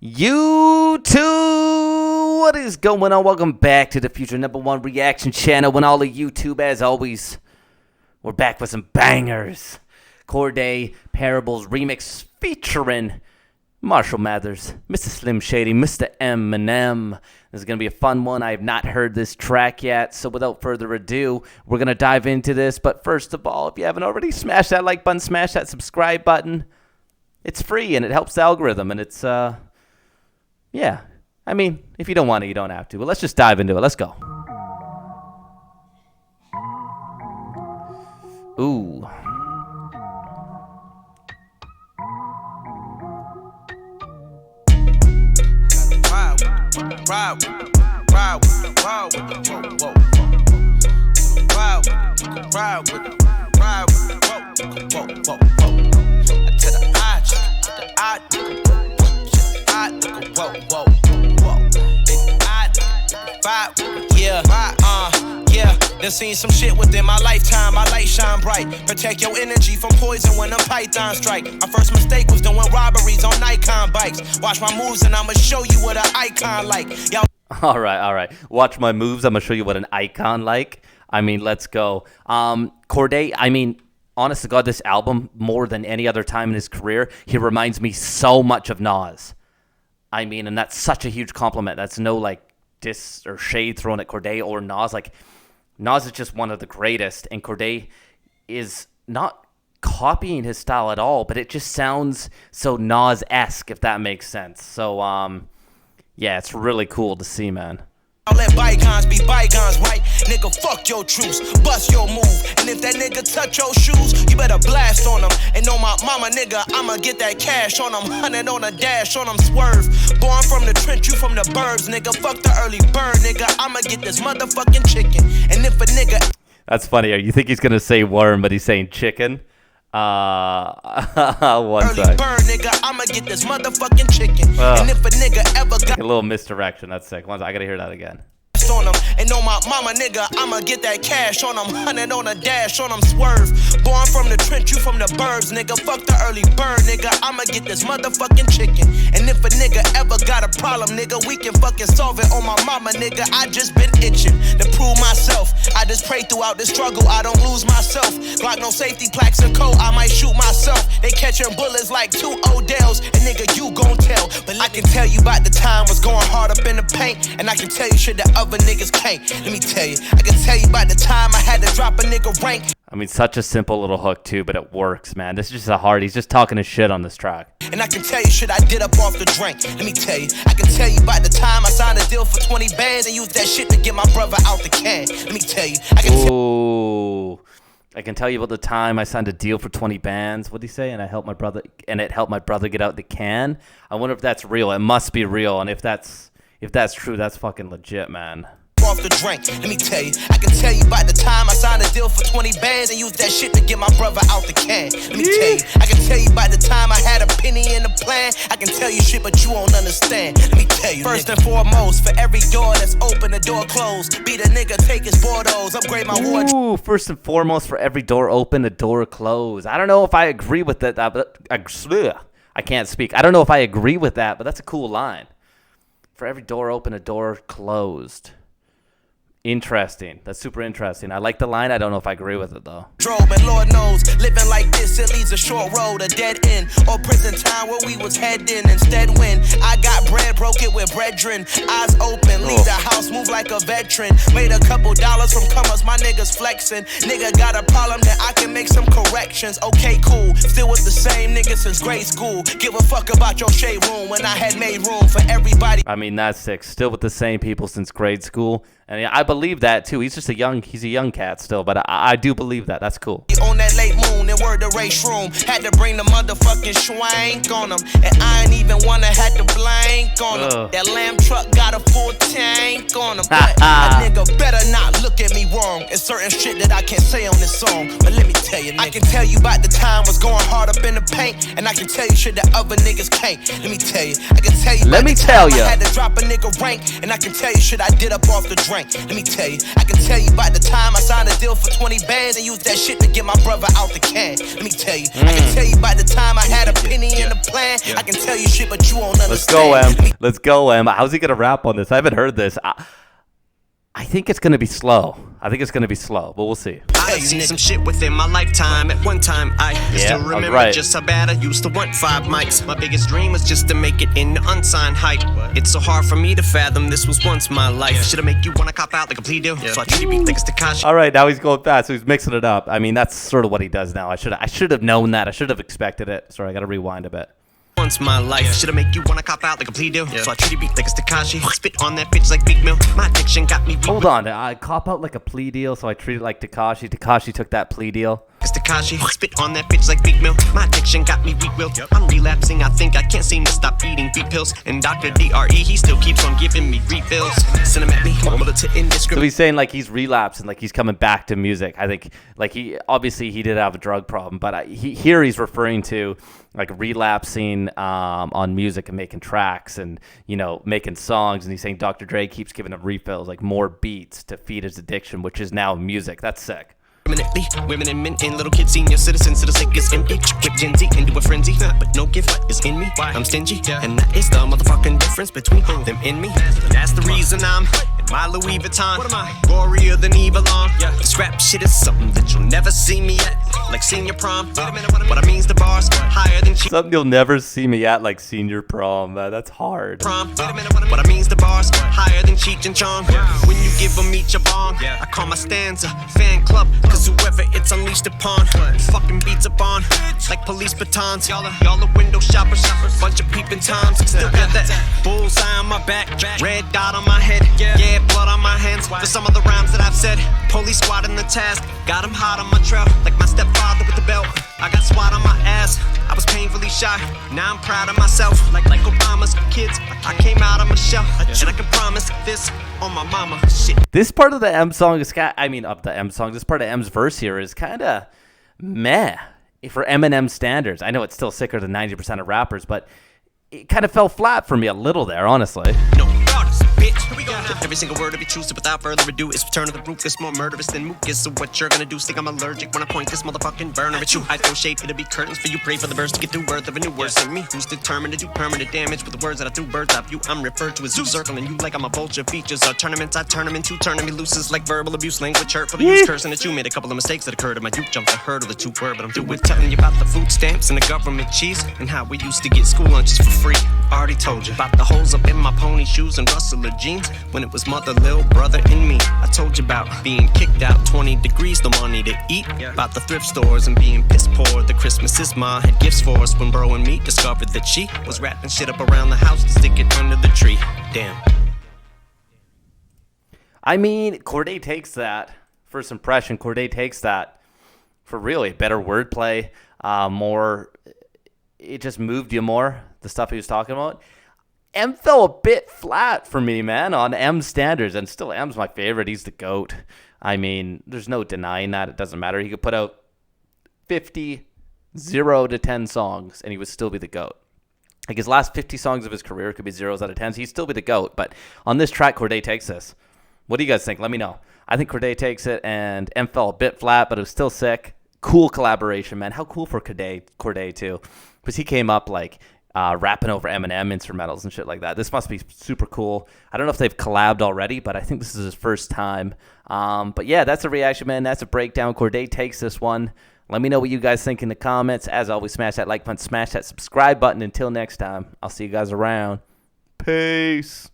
YouTube, what is going on? Welcome back to the future #1 reaction channel. When all of YouTube, as always, we're back with some bangers. Cordae Parables remix featuring Marshall Mathers, Mr. Slim Shady, Mr. Eminem. This is going to be a fun one. I have not heard this track yet, so without further ado, we're going to dive into this. But first of all, if you haven't already, smash that like button, smash that subscribe button. It's free and it helps the algorithm, and it's yeah, I mean, if you don't want it, you don't have to. But let's just dive into it. Let's go. Ooh. Yeah, done seen some shit within my lifetime. My light shine bright. Protect your energy from poison when them pythons strike. My first mistake was doing robberies on Nikon bikes. Watch my moves and I'ma show you what an icon like. Y'all. All right. Watch my moves. I'm gonna show you what an icon like. I mean, let's go. Cordae, I mean, honest to God, this album, more than any other time in his career, he reminds me so much of Nas. I mean, and that's such a huge compliment. That's no, like, diss or shade thrown at Cordae or Nas. Like, Nas is just one of the greatest, and Cordae is not copying his style at all, but it just sounds so Nas-esque, if that makes sense. So, yeah, it's really coul to see, man. I'll let bygones be bygones, right? Nigga, fuck your truce, bust your move. And if that nigga touch your shoes, you better blast on him. And on my mama, nigga, I'ma get that cash on him. 100 on a dash, on him swerve. Born from the trench, you from the burbs, nigga. Fuck the early bird, nigga. I'ma get this motherfucking chicken. And if a nigga... That's funny. You think he's gonna say worm, but he's saying chicken? One early sec. bird, nigga, I'ma get this motherfucking chicken. And if a nigga ever got a little misdirection, that's sick. One sec, I gotta hear that again. On them. And on my mama, nigga, I'ma get that cash on them. 100 on a dash, on them swerve. Born from the trench, you from the burbs, nigga. Fuck the early bird, nigga. I'ma get this motherfucking chicken. And if a nigga ever got a problem, nigga, we can fucking solve it. On my mama, nigga, I just been itching to prove myself. I just pray throughout the struggle, I don't lose myself. Glock no safety plaques and code, I might shoot myself. They catching bullets like 2 Odells, and nigga, you gon' tell. But I can tell you about the time was going hard up in the paint, and I can tell you shit that other niggas can't. Let me tell you, I can tell you about the time I had to drop a nigga rank. I mean, such a simple little hook too, but it works, man. This is just a hard. He's just talking his shit on this track. And I can tell you shit I did up off the drink. Let me tell you, I can tell you about the time I signed a deal for 20 bands and used that shit to get my brother out the can. Let me tell you, I can tell you about the time I signed a deal for 20 bands. What'd he say? And it helped my brother get out the can. I wonder if that's real. It must be real. And if that's true, that's fucking legit, man. Off the drink. Let me tell you, I can tell you about the time I signed a deal for 20 bands and used that shit to get my brother out the can. Let me tell you, I can tell you about the time I had a penny in the plan. I can tell you shit, but you won't understand. Let me tell you, first and foremost, for every door that's open, the door closed. Beat a nigga, take his Bordeaux, upgrade my wardrobe. Ooh, first and foremost, for every door open, the door closed. I don't know if I agree with that, but I can't speak. I don't know if I agree with that, but that's a cool line. For every door open, a door closed. Interesting. That's super interesting. I like the line. I don't know if I agree with it, though. And Lord knows, living like this, it leads a short road, a dead end, or prison time where we was heading. Instead, when I got bread, broke it with brethren. Eyes open, leave the house, move like a veteran. Made a couple dollars from comers, my niggas flexing. Nigga got a problem, then I can make some corrections. Okay, cool. Still with the same niggas since grade school. Give a fuck about your shade room when I had made room for everybody. I mean, that's sick. Still with the same people since grade school. And I believe that too. He's a young cat still, but I do believe that. That's cool. On that late moon and word the race room, had to bring the motherfucking schwank on him, and I ain't even wanna had to blank on him. That lamb truck got a full tank on him. But a nigga better not look at me wrong. It's certain shit that I can't say on this song. But let me tell you, nigga, I can tell you about the time was going hard up in the paint. And I can tell you shit that other niggas can't. Let me tell you, I can tell you. Let me tell you. I had to drop a nigga rank. And I can tell you shit I did up off the drink. Let me tell you, I can tell you about the time I signed a deal for 20 bands and used that shit to get my brother out the can. Let me tell you, I can tell you about the time I had a penny in the plan. I can tell you shit, but you won't understand. Let's go, Em. Let's go, Em. How's he gonna rap on this? I haven't heard this. I think it's gonna be slow. But we'll see. I've seen some shit within my lifetime. At one time, I still remember just how bad I used to want 5 mics. My biggest dream was just to make it in the unsigned hype. It's so hard for me to fathom this was once my life. Should I make you wanna cop out like a plea deal? So I treat you like it's Takashi. All right, now he's going fast, so he's mixing it up. I mean, that's sort of what he does now. I should have known that. I should have expected it. Sorry, I gotta rewind a bit. Once my life. Should I make you wanna cop out like a plea deal? So I treat you like it's Takashi. Spit on that bitch like big milk. My addiction got me weak. Hold on, I cop out like a plea deal, so I treat it like Takashi. Takashi took that plea deal. It's Takashi. Spit on that bitch like big milk. My addiction got me weak willed. I'm relapsing. I think I can't seem to stop eating beat pills. And Dr. DRE, he still keeps on giving me refills. Send him at me. So he's saying like he's relapsing, like he's coming back to music. I think like he did have a drug problem, but here he's referring to like relapsing on music and making tracks and, you know, making songs. And he's saying Dr. Dre keeps giving him refills, like more beats to feed his addiction, which is now music. That's sick. Permanently, women and men and little kids, senior citizens to the sick is empty. Whip Gen Z into a frenzy, but no gift is in me. I'm stingy, and that is the motherfucking difference between them and me. That's the reason I'm in my Louis Vuitton. What am I? Gorier than Eva Long. This rap shit is something that you'll never see me at, like senior prom. What I mean's the bars higher than cheap. Something you'll never see me at, like senior prom. That's hard. Prom. What I mean's the bars higher than Cheech and Chong. When you give them each a bong, I call my stanza fan club. Cause whoever it's unleashed upon, fucking beats upon like police batons. Y'all are window shoppers, bunch of peeping toms. Still got that bullseye on my back, red dot on my head, yeah, blood on my hands. For some of the rhymes that I've said, police squad in the task, got him hot on my trail, like my stepfather with the belt. I got SWAT on my ass, I was painfully shy. Now I'm proud of myself, like Obama's kids. I came out of my shell, and I can promise this on my mama. Shit. This part of the M song is this part of M's verse here is kind of meh for Eminem standards. I know it's still sicker than 90% of rappers, but it kind of fell flat for me a little there, honestly. No, bitch. Here we go now. Every single word of it true, so without further ado, it's return of the roof. It's more murderous than mucus. So what you're gonna do? Think I'm allergic when I point this motherfucking burner at you. I throw shade, it'll be curtains for you. Pray for the birds to get through birth of a new worse than me. Who's determined to do permanent damage with the words that I threw birds of you? I'm referred to as zoo circling you like I'm a vulture. Features are tournaments, I turn them into turning me looses like verbal abuse, language hurt for the use cursing at you. Made a couple of mistakes that occurred in my youth. Jumped the hurdle, the 2 word, but I'm through with telling you about the food stamps and the government cheese and how we used to get school lunches for free. Already told you about the holes up in my pony shoes and rustler jeans when it was mother, little brother, and me. I told you about being kicked out 20 degrees, no money to eat. About the thrift stores and being piss poor. The Christmases ma had gifts for us when bro and me discovered that she was wrapping shit up around the house to stick it under the tree. Damn. I mean, Cordae takes that. First impression, Cordae takes that for really better wordplay, more. It just moved you more, the stuff he was talking about. M fell a bit flat for me, man, on M standards, and still M's my favorite. He's the GOAT. I mean, there's no denying that. It doesn't matter. He could put out 50, 0 to 10 songs, and he would still be the GOAT. Like his last 50 songs of his career could be 0s out of 10s. He'd still be the GOAT, but on this track, Cordae takes this. What do you guys think? Let me know. I think Cordae takes it, and M fell a bit flat, but it was still sick. Cool collaboration, man. How cool for Cordae too, because he came up like rapping over Eminem instrumentals and shit like that. This must be super cool. I don't know if they've collabed already, but I think this is his first time. But yeah, that's a reaction, man. That's a breakdown. Cordae takes this one. Let me know what you guys think in the comments. As always, smash that like button, smash that subscribe button. Until next time, I'll see you guys around. Peace.